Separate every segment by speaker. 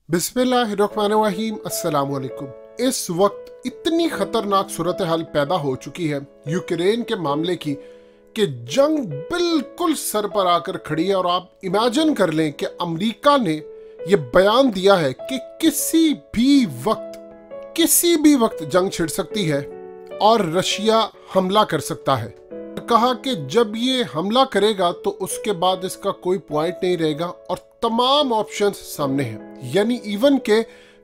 Speaker 1: बिस्मिल्लाहिर्रहमानिर्रहीम अस्सलाम वालेकुम। इस वक्त इतनी खतरनाक सूरत हाल पैदा हो चुकी है यूक्रेन के मामले की कि जंग बिल्कुल सर पर आकर खड़ी है। और आप इमेजिन कर लें कि अमेरिका ने यह बयान दिया है कि किसी भी वक्त जंग छिड़ सकती है और रशिया हमला कर सकता है। कहा कि जब ये हमला करेगा तो उसके बाद इसका कोई पॉइंट नहीं रहेगा और तमाम ऑप्शंस सामने हैं। यानी इवन के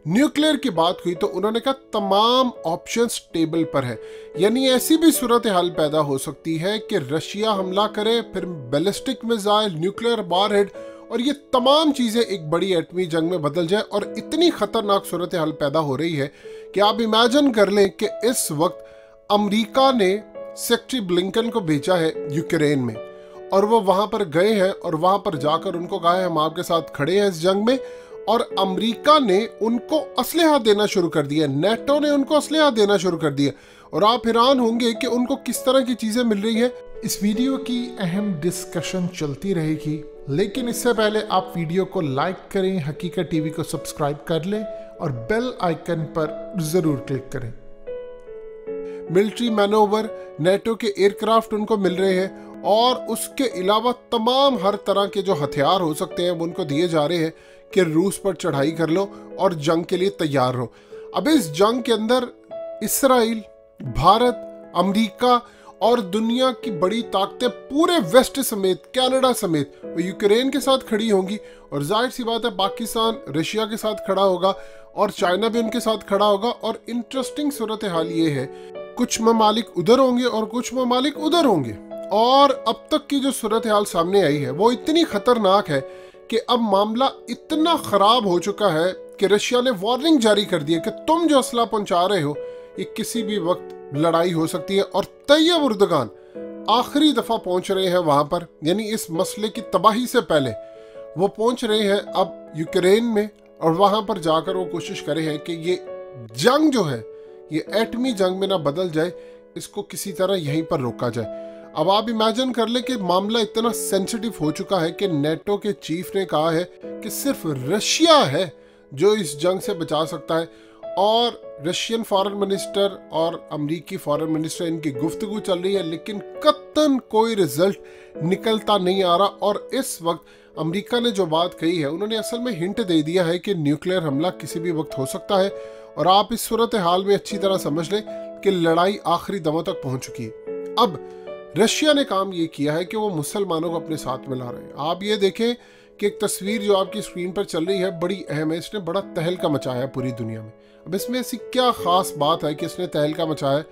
Speaker 1: न्यूक्लियर की बात हुई तो उन्होंने कहा तमाम ऑप्शंस टेबल पर है। यानी ऐसी भी सूरत हाल पैदा हो सकती है कि रशिया हमला करे, फिर बैलिस्टिक मिसाइल, न्यूक्लियर वॉरहेड और ये तमाम चीजें एक बड़ी एटमी जंग में बदल जाए। और इतनी खतरनाक सूरत हाल पैदा हो रही है कि आप इमेजिन कर लें कि इस वक्त अमेरिका ने सेक्रेटरी ब्लिंकन को भेजा है यूक्रेन में और वो वहां पर गए हैं और वहां पर जाकर उनको कहा है हम आपके साथ खड़े हैं इस जंग में। और अमेरिका ने उनको असलहा देना शुरू कर दिया, नेटो ने उनको असलहा देना शुरू कर दिया। और आप हैरान होंगे कि उनको किस तरह की चीजें मिल रही है। इस वीडियो की अहम डिस्कशन चलती रहेगी, लेकिन इससे पहले आप वीडियो को लाइक करें, हकीकत टीवी को सब्सक्राइब कर लें और बेल आइकन पर जरूर क्लिक करें। मिलिट्री मैनोवर, नेटो के एयरक्राफ्ट उनको मिल रहे हैं और उसके अलावा तमाम हर तरह के जो हथियार हो सकते हैं वो उनको दिए जा रहे हैं कि रूस पर चढ़ाई कर लो और जंग के लिए तैयार रहो। अब इस जंग के अंदर इसराइल, भारत, अमेरिका और दुनिया की बड़ी ताकतें पूरे वेस्ट समेत, कनाडा समेत वो यूक्रेन के साथ खड़ी होंगी। और जाहिर सी बात है पाकिस्तान रशिया के साथ खड़ा होगा और चाइना भी उनके साथ खड़ा होगा। और इंटरेस्टिंग सूरत हाल ये है, कुछ ममालिक उधर होंगे और कुछ ममालिक उधर होंगे। और अब तक की जो सूरत हाल सामने आई है वो इतनी खतरनाक है कि अब मामला इतना खराब हो चुका है कि रशिया ने वार्निंग जारी कर दी है कि तुम जो असला पहुंचा रहे हो ये किसी भी वक्त लड़ाई हो सकती है। और तैयब उर्दगान आखिरी दफा पहुंच रहे हैं वहां पर, यानी इस मसले की तबाही से पहले वो पहुंच रहे हैं अब यूक्रेन में और वहां पर जाकर वो कोशिश करे हैं कि ये जंग जो है ये एटमी जंग में ना बदल जाए, इसको किसी तरह यहीं पर रोका जाए। अब आप इमेजिन कर ले कि मामला इतना सेंसिटिव हो चुका है कि नेटो के चीफ ने कहा है कि सिर्फ रशिया है जो इस जंग से बचा सकता है। और रशियन फॉरेन मिनिस्टर और अमेरिकी फॉरेन मिनिस्टर इनकी गुफ्तगू चल रही है, लेकिन कतन कोई रिजल्ट निकलता नहीं आ रहा। और इस वक्त अमेरिका ने जो बात कही है उन्होंने असल में हिंट दे दिया है कि न्यूक्लियर हमला किसी भी वक्त हो सकता है। और आप इस सूरत हाल में अच्छी तरह समझ लें कि लड़ाई आखिरी दमों तक पहुंच चुकी है। अब रशिया ने काम ये किया है कि वो मुसलमानों को अपने साथ मिला रहे हैं। आप ये देखें कि एक तस्वीर जो आपकी स्क्रीन पर चल रही है बड़ी अहम है, इसने बड़ा तहलका मचाया है पूरी दुनिया में। अब इसमें ऐसी क्या खास बात है कि इसने तहलका मचाया है?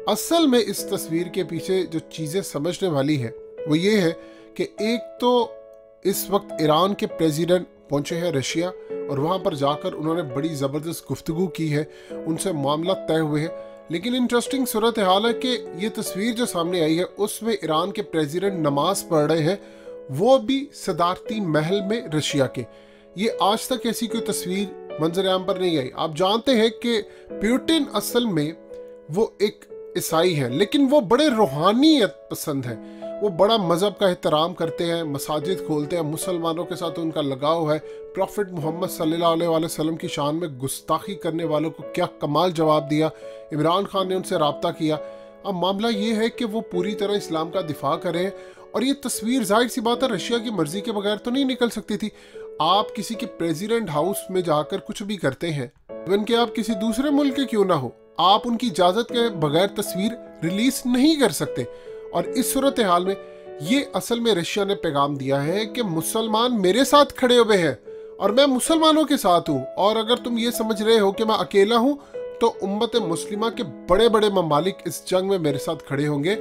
Speaker 1: असल में इस तस्वीर के पीछे जो चीज़ें समझने वाली है वो ये है कि एक तो इस वक्त ईरान के प्रेसिडेंट पहुंचे हैं रशिया और वहां पर जाकर उन्होंने बड़ी ज़बरदस्त गुफ्तगू की है, उनसे मामला तय हुए हैं। लेकिन इंटरेस्टिंग सूरत हाल है कि ये तस्वीर जो सामने आई है उसमें ईरान के प्रेसिडेंट नमाज पढ़ रहे हैं, वो भी सदारती महल में रशिया के। ये आज तक ऐसी कोई तस्वीर मंजर आम पर नहीं आई। आप जानते हैं कि पुतिन असल में वो एक ईसाई है, लेकिन वो बड़े रूहानियत पसंद है, वो बड़ा मज़हब का एहतराम करते हैं, मसाजिद खोलते हैं, मुसलमानों के साथ उनका लगाव है। प्रॉफिट मोहम्मद सल्लल्लाहु अलैहि वसल्लम की शान में गुस्ताखी करने वालों को क्या कमाल जवाब दिया। इमरान खान ने उनसे रब्ता किया। अब मामला ये है कि वो पूरी तरह इस्लाम का दिफा करें। और ये तस्वीर जाहिर सी बात है रशिया की मर्जी के बगैर तो नहीं निकल सकती थी। आप किसी के प्रेसिडेंट हाउस में जाकर कुछ भी करते हैं, इवन कि आप किसी दूसरे मुल्क के क्यों ना हो, आप उनकी इजाज़त के बगैर तस्वीर रिलीज नहीं कर सकते। और इस सूरत हाल में ये असल में रशिया ने पैगाम दिया है कि मुसलमान मेरे साथ खड़े हुए हैं और मैं मुसलमानों के साथ हूँ। और अगर तुम ये समझ रहे हो कि मैं अकेला हूँ तो उम्मत मुस्लिमा के बड़े बड़े ममालिक इस जंग में मेरे साथ खड़े होंगे।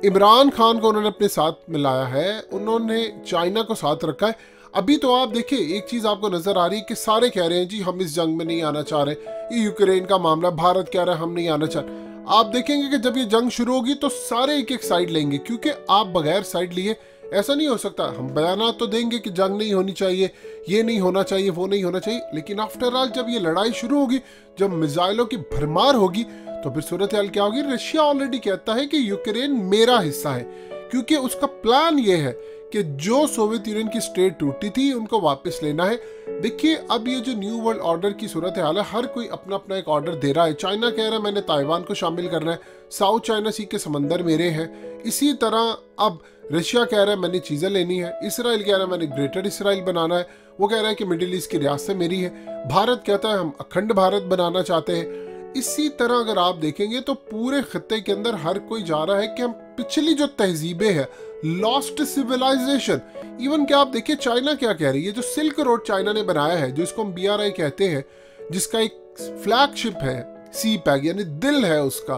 Speaker 1: इमरान खान को उन्होंने अपने साथ मिलाया है, उन्होंने चाइना को साथ रखा है। अभी तो आप देखिए एक चीज़ आपको नज़र आ रही है कि सारे कह रहे हैं जी हम इस जंग में नहीं आना चाह रहे, ये यूक्रेन का मामला, भारत कह रहा है हम नहीं आना चाह रहे। आप देखेंगे कि जब ये जंग शुरू होगी तो सारे एक एक साइड लेंगे, क्योंकि आप बगैर साइड लिए ऐसा नहीं हो सकता। हम बयानात तो देंगे कि जंग नहीं होनी चाहिए, ये नहीं होना चाहिए, वो नहीं होना चाहिए, लेकिन आफ्टर ऑल जब ये लड़ाई शुरू होगी, जब मिसाइलों की भरमार होगी तो फिर सूरत हाल क्या होगी? रशिया ऑलरेडी कहता है कि यूक्रेन मेरा हिस्सा है, क्योंकि उसका प्लान ये है कि जो सोवियत यूनियन की स्टेट टूटी थी उनको वापस लेना है। देखिए अब ये जो न्यू वर्ल्ड ऑर्डर की सूरत हाल है, हर कोई अपना अपना एक ऑर्डर दे रहा है। चाइना कह रहा है मैंने ताइवान को शामिल करना है, साउथ चाइना सी के समंदर मेरे हैं। इसी तरह अब रशिया कह रहा है मैंने चीज़ें लेनी है, इसराइल कह रहा है मैंने ग्रेटर इसराइल बनाना है, वो कह रहा है कि मिडिल ईस्ट की रियासतें मेरी है, भारत कहता है हम अखंड भारत बनाना चाहते हैं। इसी तरह अगर आप देखेंगे तो पूरे खत्ते के अंदर हर कोई जा रहा है कि हम पिछली जो तहजीबें हैं, लॉस्ट सिविलाइजेशन, इवन क्या आप देखिए चाइना क्या कह रही है, जो सिल्क रोड चाइना ने बनाया है, जो इसको हम BRI कहते हैं, जिसका एक फ्लैगशिप है CPEC यानी दिल है उसका,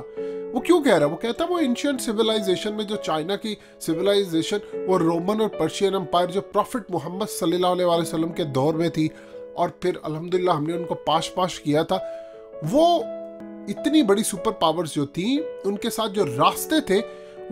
Speaker 1: वो क्यों कह रहा है? वो कहता है वो एंशिएंट सिविलाइजेशन में जो चाइना की सिविलाइजेशन वो रोमन और पर्शियन एम्पायर जो प्रॉफिट मोहम्मद सल्लल्लाहु अलैहि वसल्लम के दौर में थी और फिर अल्हम्दुलिल्लाह हमने उनको पाश किया था, वो इतनी बड़ी सुपर पावर्स जो थी उनके साथ जो रास्ते थे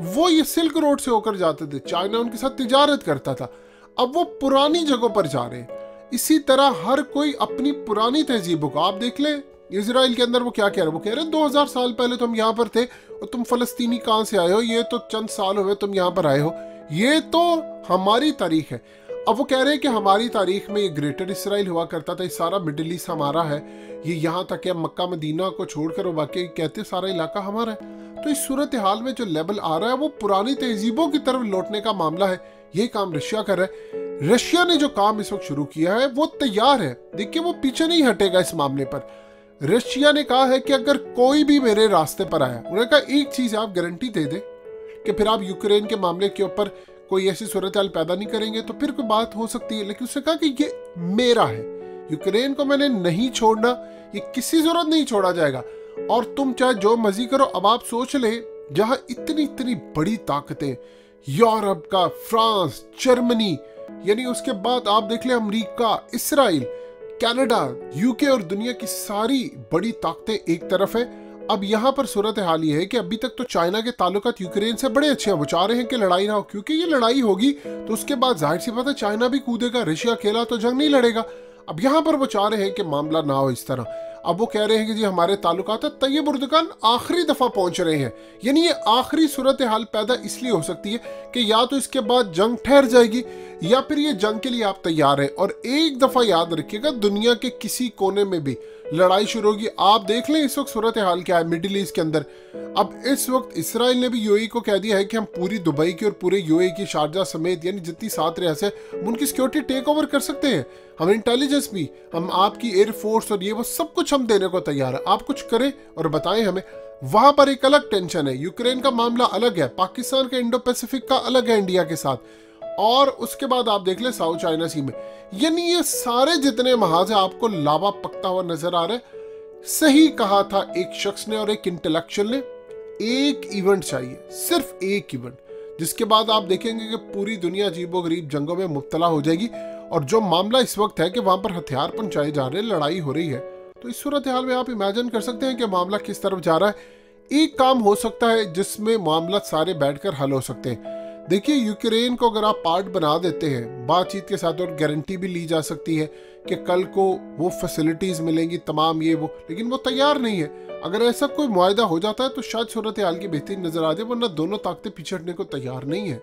Speaker 1: वो ये सिल्क रोड से होकर जाते थे, चाइना उनके साथ तिजारत करता था। अब वो पुरानी जगहों पर जा रहे हैं। इसी तरह हर कोई अपनी पुरानी तहजीबों को आप देख ले। इजराइल के अंदर वो क्या कह रहे हैं? वो कह रहे हैं 2000 साल पहले तुम यहाँ पर थे और तुम फलस्तीनी कहाँ से आए हो, ये तो चंद साल हुए तुम यहाँ पर आए हो, ये तो हमारी तारीख है। अब वो कह रहे हैं कि हमारी तारीख में ये ग्रेटर इसराइल हुआ करता था, ये सारा मिडिल ईस्ट हमारा है, ये यहाँ तक है मक्का मदीना को छोड़कर वो बाकी कहते सारा इलाका हमारा है। तो इस सूरत हाल में जो लेवल आ रहा है वो पुरानी तहजीबों की तरफ लौटने का मामला है। ये काम रशिया कर रहा है। रशिया ने जो काम इस वक्त शुरू किया है वो तैयार है, देखिए वो पीछे नहीं हटेगा इस मामले पर। रशिया ने कहा है कि अगर कोई भी मेरे रास्ते पर आया, उन्होंने कहा एक चीज आप गारंटी दे दे कि फिर आप यूक्रेन के मामले के ऊपर कोई ऐसी सूरत हाल पैदा नहीं करेंगे तो फिर कोई बात हो सकती है, लेकिन उसने कहा कि ये मेरा है, यूक्रेन को मैंने नहीं छोड़ना, ये किसी जरूरत नहीं छोड़ा जाएगा और तुम चाहे जो मर्जी करो। अब आप सोच ले जहां इतनी इतनी बड़ी ताकतें, यूरोप का, फ्रांस, जर्मनी, यानी उसके बाद आप देख ले अमेरिका, इसराइल, कनाडा, यूके और दुनिया की सारी बड़ी ताकतें एक तरफ है। अब यहाँ पर सूरत हाल ये है कि अभी तक तो चाइना के ताल्लुकात यूक्रेन से बड़े अच्छे हैं, वो चाह रहे हैं कि लड़ाई ना हो, क्योंकि ये लड़ाई होगी तो उसके बाद जाहिर सी बात है चाइना भी कूदेगा, रशिया अकेला तो जंग नहीं लड़ेगा। अब यहाँ पर वो चाह रहे हैं कि मामला ना हो इस तरह। अब वो कह रहे हैं कि जी हमारे ताल्लुकात तैयब उर्दुगान आखिरी दफा पहुंच रहे हैं, यानी ये आखिरी सूरत हाल पैदा इसलिए हो सकती है कि या तो इसके बाद जंग ठहर जाएगी या फिर ये जंग के लिए आप तैयार हैं। और एक दफा याद रखिएगा, दुनिया के किसी कोने में भी लड़ाई शुरू होगी। आप देख लें इस वक्त सूरत हाल क्या है मिडिल ईस्ट के अंदर। अब इस वक्त इसराइल ने भी यूएई को कह दिया है कि हम पूरी दुबई की और पूरे यूएई की, शारजा समेत यानी जितनी 7 रियासतें हैं उनकी सिक्योरिटी टेक ओवर कर सकते हैं। हम इंटेलिजेंस भी, हम आपकी एयरफोर्स और ये वो सब कुछ हम देने को तैयार है। आप कुछ करें और बताएं हमें। वहां पर एक अलग टेंशन है, यूक्रेन का मामला अलग है, पाकिस्तान का इंडो पैसिफिक का अलग है इंडिया के साथ, और उसके बाद आप देख ले साउथ चाइना सी में, यानी ये सारे जितने महाज है आपको लावा पकता हुआ नजर आ रहा है। सही कहा था एक शख्स ने और एक इंटेलेक्चुअल ने, एक इवेंट चाहिए, सिर्फ एक इवेंट, जिसके बाद आप देखेंगे कि पूरी दुनिया अजीबोगरीब जंगों में मुब्तला हो जाएगी। और जो मामला इस वक्त है कि वहां पर हथियार पहुंचाए जा रहे हैं, लड़ाई हो रही है, तो इस सूरत हाल में आप इमेजिन कर सकते हैं कि मामला किस तरफ जा रहा है। एक काम हो सकता है जिसमें मामला सारे बैठकर हल हो सकते हैं। देखिए यूक्रेन को अगर आप पार्ट बना देते हैं बातचीत के साथ, और गारंटी भी ली जा सकती है कि कल को वो फैसिलिटीज मिलेंगी तमाम ये वो, लेकिन वो तैयार नहीं है। अगर ऐसा कोई मुआहदा हो जाता है तो शायद सूरत हाल की बेहतरीन नजर आ जाए, वरना दोनों ताकतें पीछे हटने को तैयार नहीं है।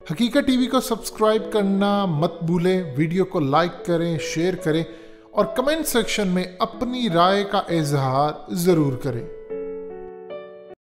Speaker 1: हकीकत टीवी को सब्सक्राइब करना मत भूलें, वीडियो को लाइक करें, शेयर करें और कमेंट सेक्शन में अपनी राय का इजहार जरूर करें।